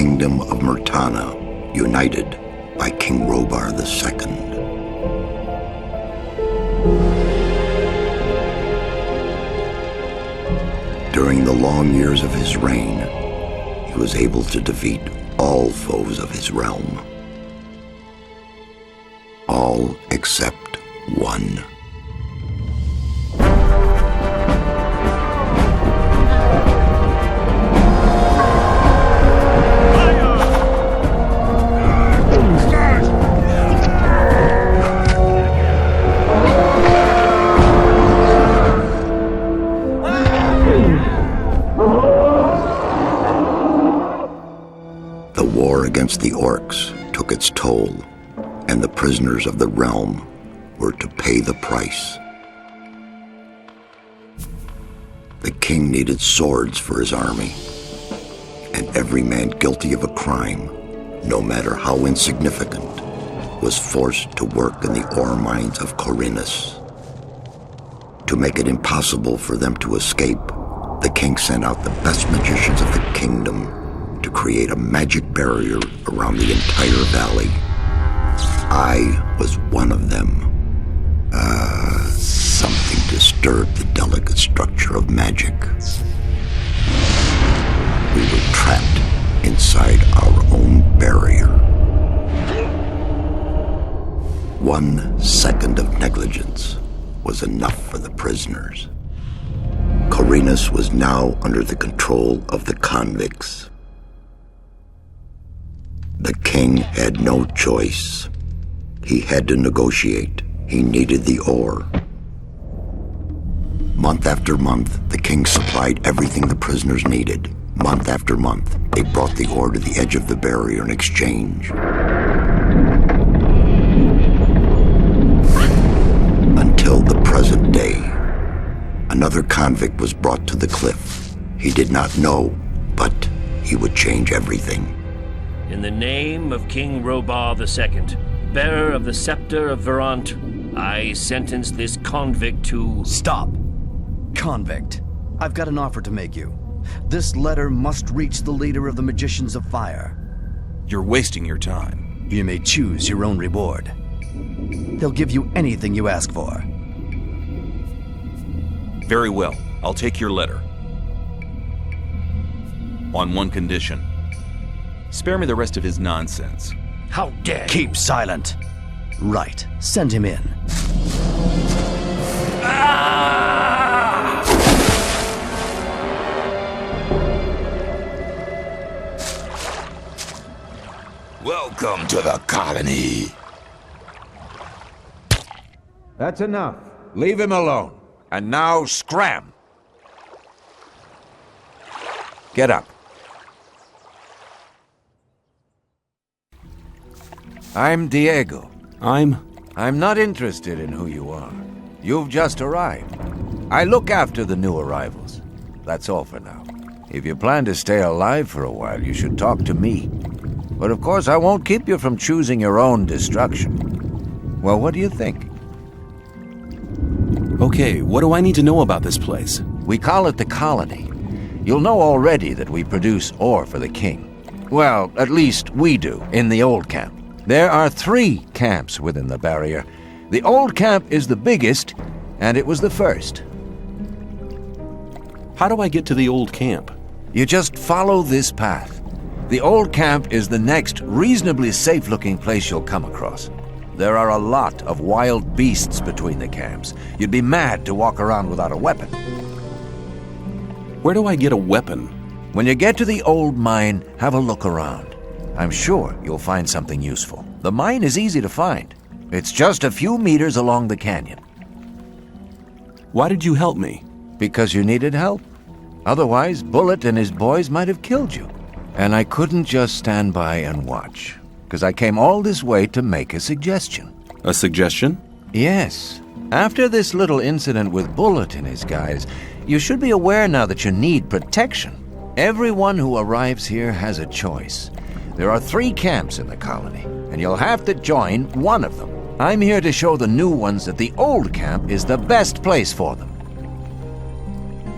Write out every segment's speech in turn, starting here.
kingdom of Murtana, united by King Robar II. During the long years of his reign, he was able to defeat all foes of his realm. All except one. The war against the orcs took its toll, and the prisoners of the realm were to pay the price. The king needed swords for his army, and every man guilty of a crime, no matter how insignificant, was forced to work in the ore mines of Khorinis. To make it impossible for them to escape, the king sent out the best magicians of the kingdom to create a magic barrier around the entire valley. I was one of them. Something disturbed the delicate structure of magic. We were trapped inside our own barrier. 1 second of negligence was enough for the prisoners. Khorinis was now under the control of the convicts. The king had no choice. He had to negotiate. He needed the ore. Month after month, the king supplied everything the prisoners needed. Month after month, they brought the ore to the edge of the barrier in exchange. Until the present day, another convict was brought to the cliff. He did not know, but he would change everything. In the name of King Robar II, bearer of the scepter of Verant, I sentence this convict to... Stop! Convict, I've got an offer to make you. This letter must reach the leader of the Magicians of Fire. You're wasting your time. You may choose your own reward. They'll give you anything you ask for. Very well, I'll take your letter. On one condition. Spare me the rest of his nonsense. How dare you! Keep silent. Right, send him in. Welcome to the colony. That's enough. Leave him alone. And now scram. Get up. I'm Diego. I'm not interested in who you are. You've just arrived. I look after the new arrivals. That's all for now. If you plan to stay alive for a while, you should talk to me. But of course, I won't keep you from choosing your own destruction. Well, what do you think? Okay, what do I need to know about this place? We call it the colony. You'll know already that we produce ore for the king. Well, at least we do, in the old camp. There are 3 camps within the barrier. The old camp is the biggest, and it was the first. How do I get to the old camp? You just follow this path. The old camp is the next reasonably safe-looking place you'll come across. There are a lot of wild beasts between the camps. You'd be mad to walk around without a weapon. Where do I get a weapon? When you get to the old mine, have a look around. I'm sure you'll find something useful. The mine is easy to find. It's just a few meters along the canyon. Why did you help me? Because you needed help. Otherwise, Bullet and his boys might have killed you. And I couldn't just stand by and watch, because I came all this way to make a suggestion. A suggestion? Yes. After this little incident with Bullet and his guys, you should be aware now that you need protection. Everyone who arrives here has a choice. There are 3 camps in the colony, and you'll have to join one of them. I'm here to show the new ones that the old camp is the best place for them.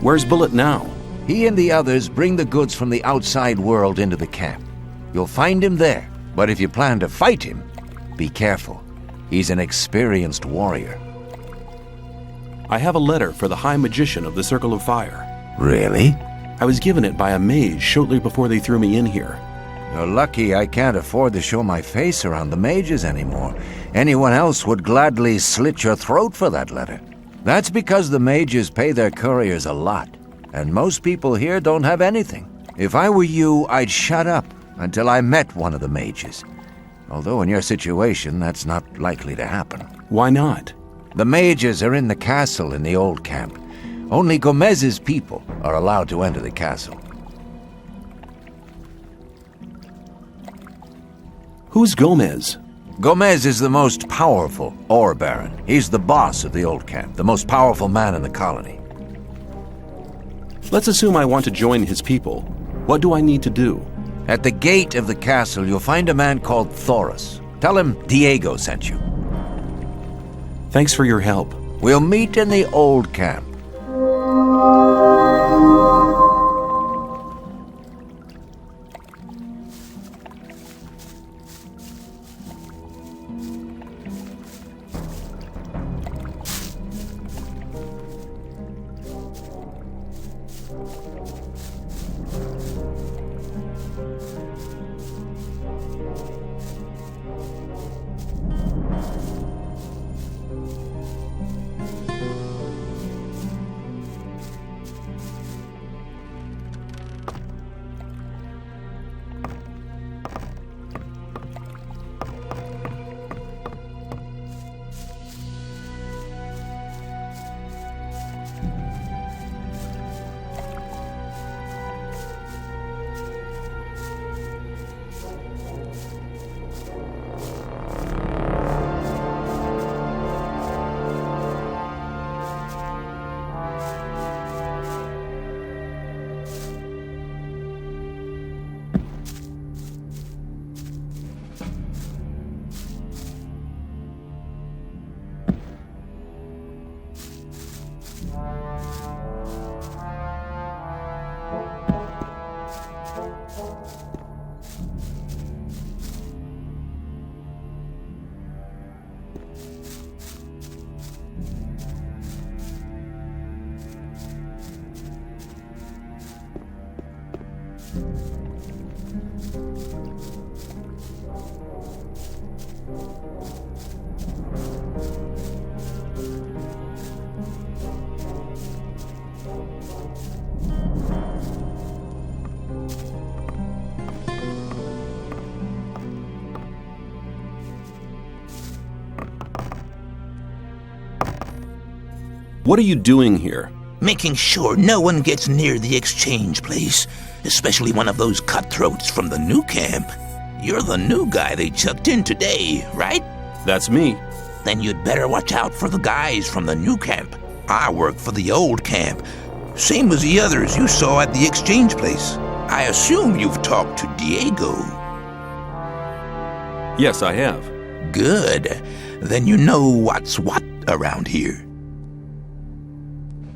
Where's Bullet now? He and the others bring the goods from the outside world into the camp. You'll find him there. But if you plan to fight him, be careful. He's an experienced warrior. I have a letter for the High Magician of the Circle of Fire. Really? I was given it by a mage shortly before they threw me in here. You're lucky I can't afford to show my face around the mages anymore. Anyone else would gladly slit your throat for that letter. That's because the mages pay their couriers a lot, and most people here don't have anything. If I were you, I'd shut up until I met one of the mages. Although in your situation, that's not likely to happen. Why not? The mages are in the castle in the old camp. Only Gomez's people are allowed to enter the castle. Who's Gomez? Gomez is the most powerful ore baron. He's the boss of the old camp, the most powerful man in the colony. Let's assume I want to join his people. What do I need to do? At the gate of the castle, you'll find a man called Thoris. Tell him Diego sent you. Thanks for your help. We'll meet in the old camp. What are you doing here? Making sure no one gets near the exchange place, especially one of those cutthroats from the new camp. You're the new guy they chucked in today, right? That's me. Then you'd better watch out for the guys from the new camp. I work for the old camp, same as the others you saw at the exchange place. I assume you've talked to Diego. Yes, I have. Good. Then you know what's what around here.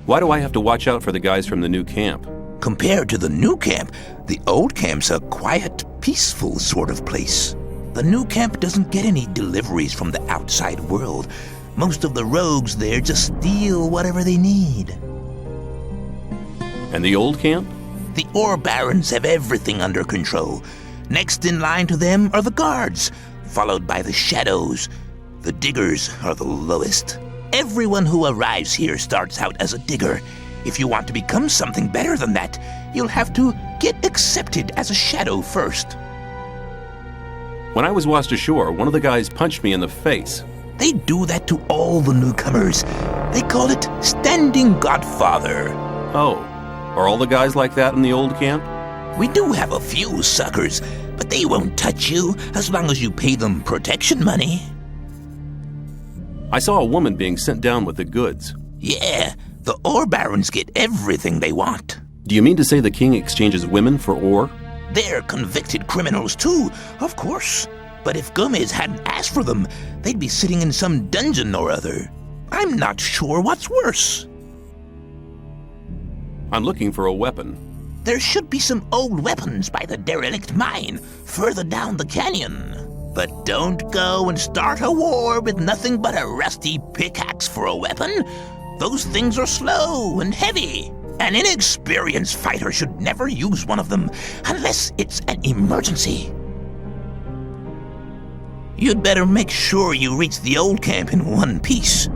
Why do I have to watch out for the guys from the new camp? Compared to the new camp, the old camp's a quiet, peaceful sort of place. The new camp doesn't get any deliveries from the outside world. Most of the rogues there just steal whatever they need. And the old camp? The ore barons have everything under control. Next in line to them are the guards, followed by the shadows. The diggers are the lowest. Everyone who arrives here starts out as a digger. If you want to become something better than that, you'll have to get accepted as a shadow first. When I was washed ashore, one of the guys punched me in the face. They do that to all the newcomers. They call it Standing Godfather. Oh, are all the guys like that in the old camp? We do have a few suckers, but they won't touch you as long as you pay them protection money. I saw a woman being sent down with the goods. Yeah, the ore barons get everything they want. Do you mean to say the king exchanges women for ore? They're convicted criminals too, of course. But if Gomez hadn't asked for them, they'd be sitting in some dungeon or other. I'm not sure what's worse. I'm looking for a weapon. There should be some old weapons by the derelict mine further down the canyon. But don't go and start a war with nothing but a rusty pickaxe for a weapon. Those things are slow and heavy. An inexperienced fighter should never use one of them unless it's an emergency. You'd better make sure you reach the old camp in one piece.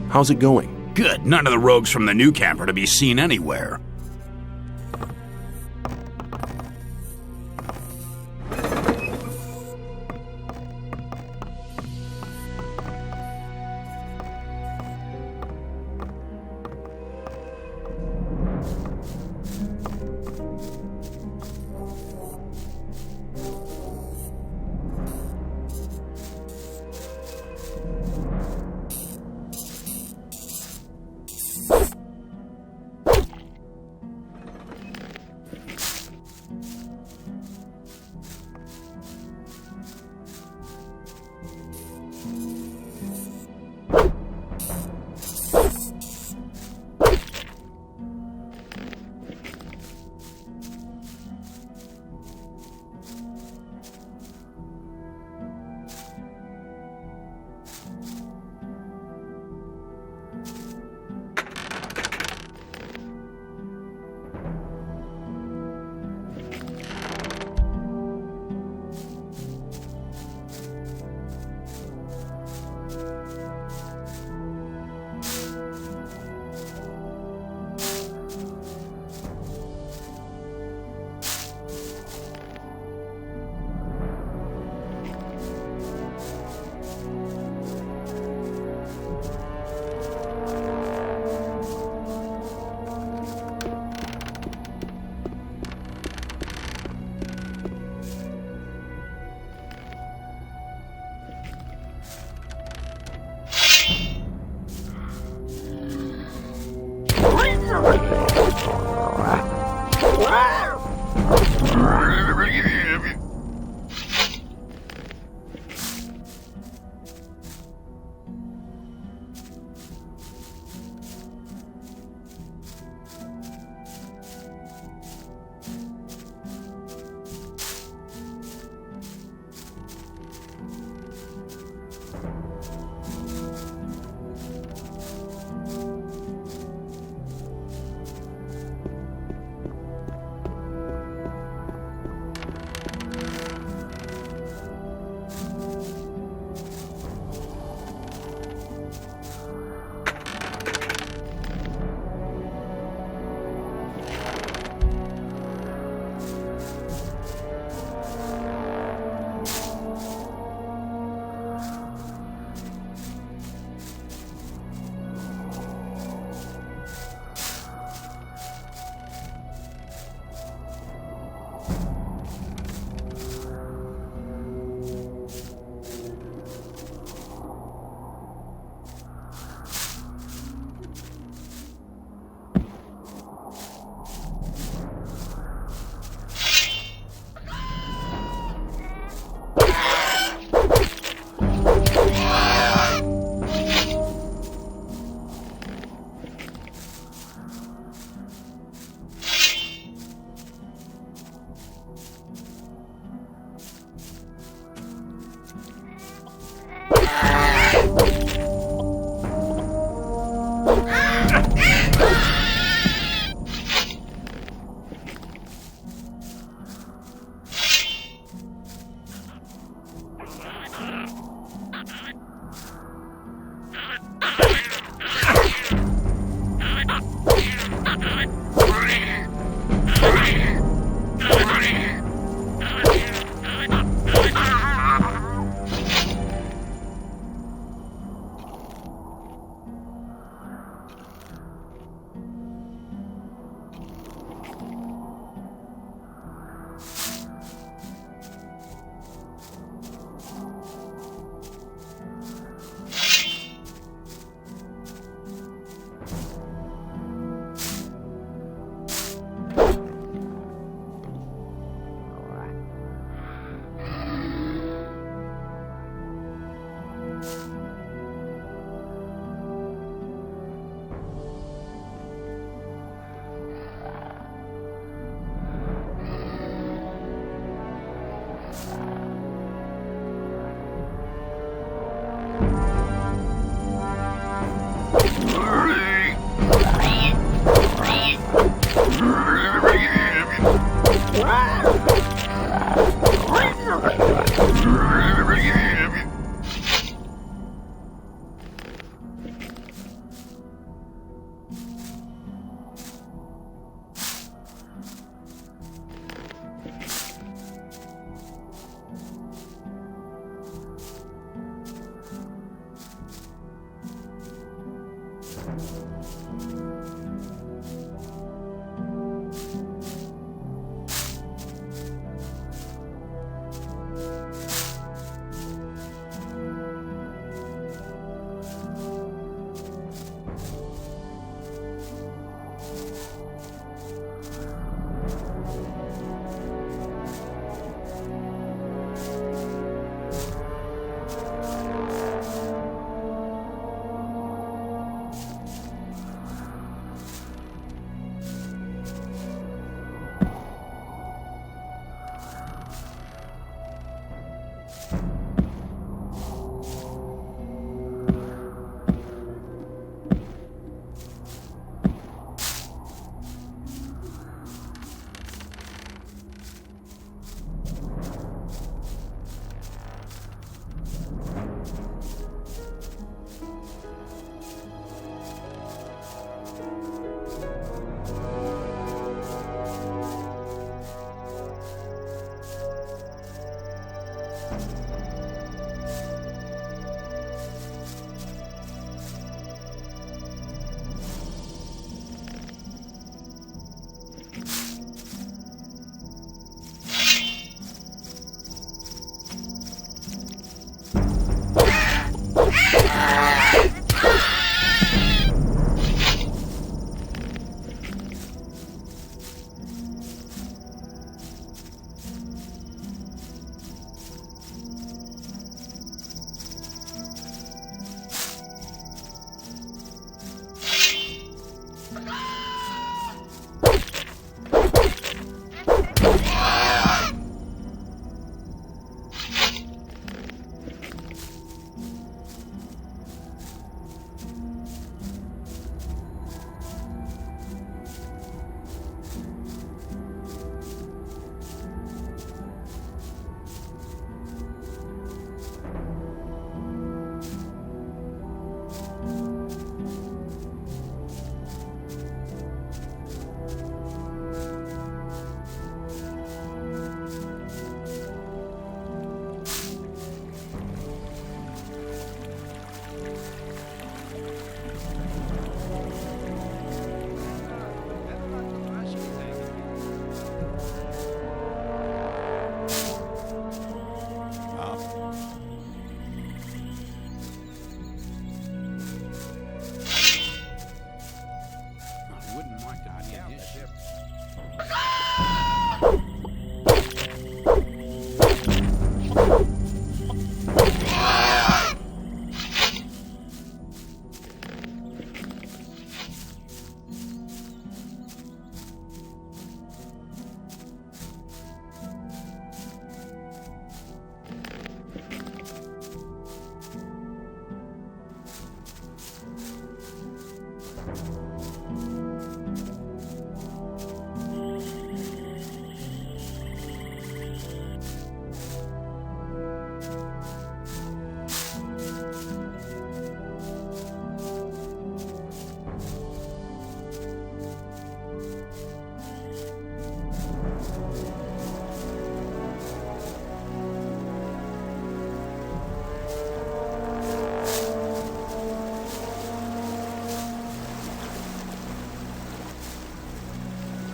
How's it going? Good. None of the rogues from the new camp are to be seen anywhere.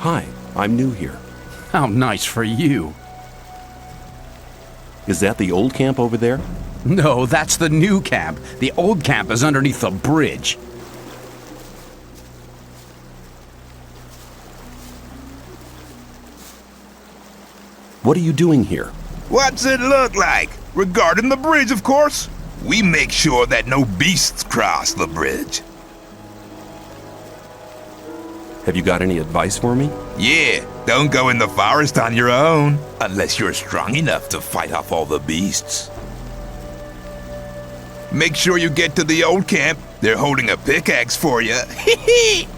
Hi, I'm new here. How nice for you. Is that the old camp over there? No, that's the new camp. The old camp is underneath the bridge. What are you doing here? What's it look like? Regarding the bridge, of course. We make sure that no beasts cross the bridge. Have you got any advice for me? Yeah, don't go in the forest on your own, unless you're strong enough to fight off all the beasts. Make sure you get to the old camp. They're holding a pickaxe for you. Hee hee!